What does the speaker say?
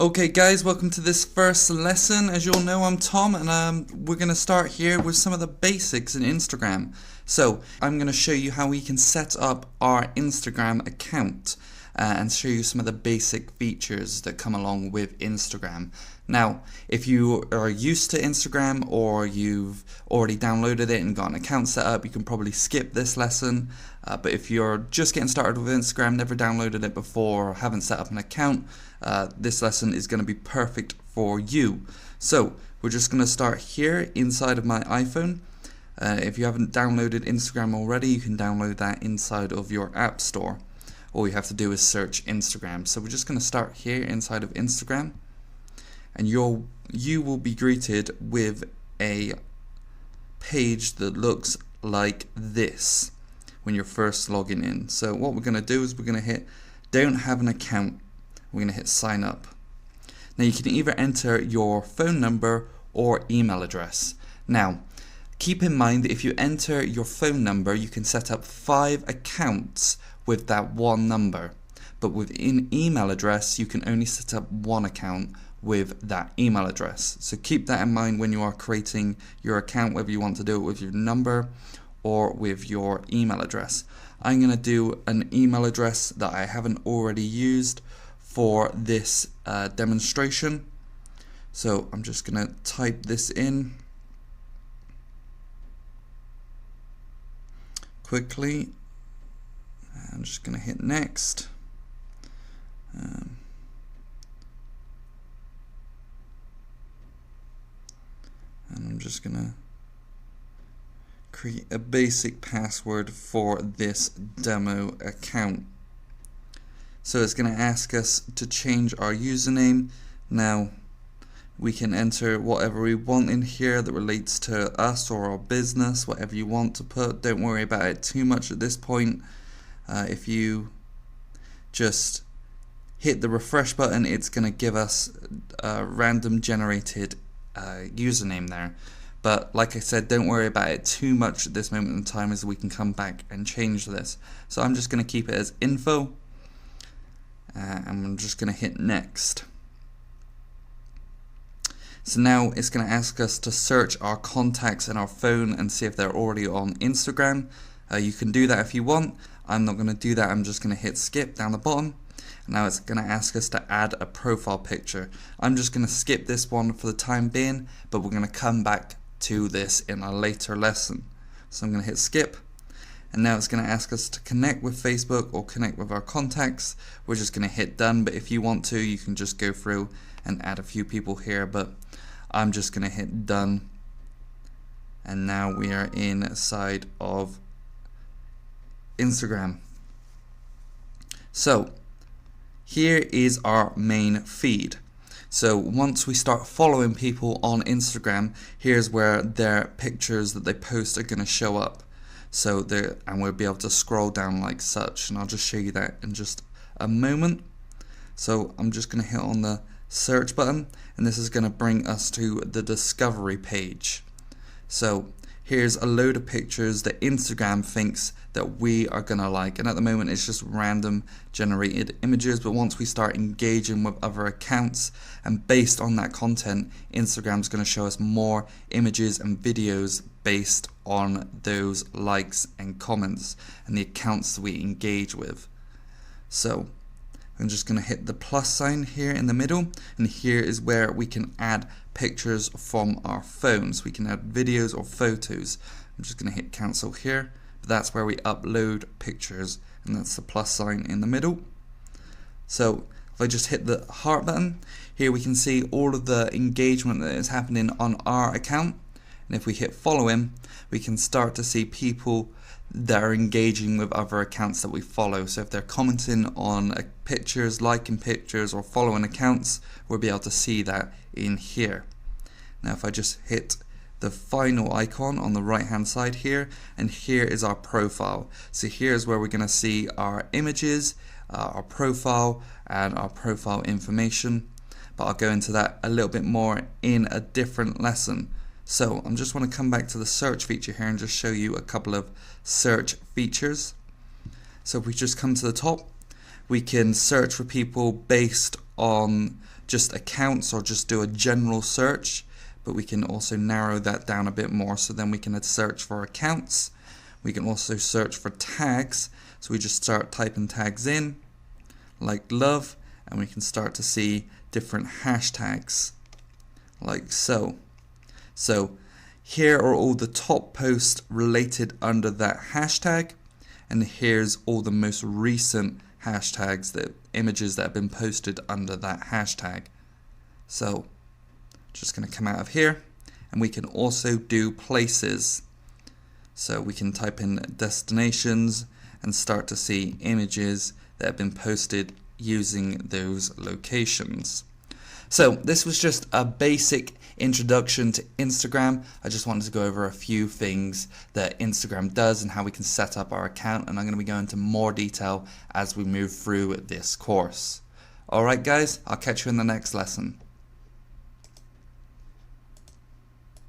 Okay guys, welcome to this first lesson. As you all know, I'm Tom and we're going to start here with some of the basics in Instagram. So I'm going to show you how we can set up our Instagram account and show you some of the basic features that come along with Instagram. Now, if you are used to Instagram or you've already downloaded it and got an account set up, you can probably skip this lesson. But if you're just getting started with Instagram, never downloaded it before, or haven't set up an account, this lesson is going to be perfect for you. So we're just going to start here inside of my iPhone. If you haven't downloaded Instagram already, you can download that inside of your app store. All you have to do is search Instagram. So we're just going to start here inside of Instagram, and you will be greeted with a page that looks like this when you're first logging in. So what we're going to do is we're going to hit don't have an account. We're going to hit sign up. Now you can either enter your phone number or email address. Now keep in mind that if you enter your phone number, you can set up 5 accounts with that one number, but with an email address you can only set up 1 account with that email address. So keep that in mind when you are creating your account, whether you want to do it with your number or with your email address. I'm going to do an email address that I haven't already used for this demonstration. So I'm just going to type this in quickly. I'm just going to hit next. And I'm just going to create a basic password for this demo account. So it's going to ask us to change our username. Now we can enter whatever we want in here that relates to us or our business, whatever you want to put. Don't worry about it too much at this point. If you just hit the refresh button, it's going to give us a random generated username there. But like I said, don't worry about it too much at this moment in time, as we can come back and change this. So I'm just going to keep it as info, and I'm just going to hit next. So now it's going to ask us to search our contacts in our phone and see if they're already on Instagram. You can do that if you want. I'm not going to do that. I'm just going to hit skip down the bottom. And now it's going to ask us to add a profile picture. I'm just going to skip this one for the time being, but we're going to come back to this in a later lesson. So I'm going to hit skip. And now it's going to ask us to connect with Facebook or connect with our contacts. We're just going to hit done, but if you want to, you can just go through and add a few people here, but I'm just going to hit done. And now we are inside of Instagram. So here is our main feed. So once we start following people on Instagram, here's where their pictures that they post are going to show up. So there, and we'll be able to scroll down like such, and I'll just show you that in just a moment. So I'm just going to hit on the search button, and this is going to bring us to the discovery page. So here's a load of pictures that Instagram thinks that we are going to like, and at the moment it's just random generated images, but once we start engaging with other accounts and based on that content, Instagram's going to show us more images and videos based on those likes and comments and the accounts that we engage with. So I'm just going to hit the plus sign here in the middle, and here is where we can add pictures from our phones. We can add videos or photos. I'm just going to hit cancel here, but that's where we upload pictures, and that's the plus sign in the middle. So if I just hit the heart button, here we can see all of the engagement that is happening on our account, and if we hit following, we can start to see people that are engaging with other accounts that we follow. So if they're commenting on pictures, liking pictures, or following accounts, we'll be able to see that in here. Now if I just hit the final icon on the right hand side here, and here is our profile. So here's where we're going to see our images, our profile, and our profile information, but I'll go into that a little bit more in a different lesson. So I just want to come back to the search feature here and just show you a couple of search features. So if we just come to the top, we can search for people based on just accounts or just do a general search, but we can also narrow that down a bit more. So then we can search for accounts. We can also search for tags. So we just start typing tags in, like love, and we can start to see different hashtags, like so. So here are all the top posts related under that hashtag, and here's all the most recent hashtags, the images that have been posted under that hashtag. So just going to come out of here, and we can also do places. So we can type in destinations and start to see images that have been posted using those locations. So this was just a basic introduction to Instagram. I just wanted to go over a few things that Instagram does and how we can set up our account, and I'm going to be going into more detail as we move through this course. Alright guys, I'll catch you in the next lesson.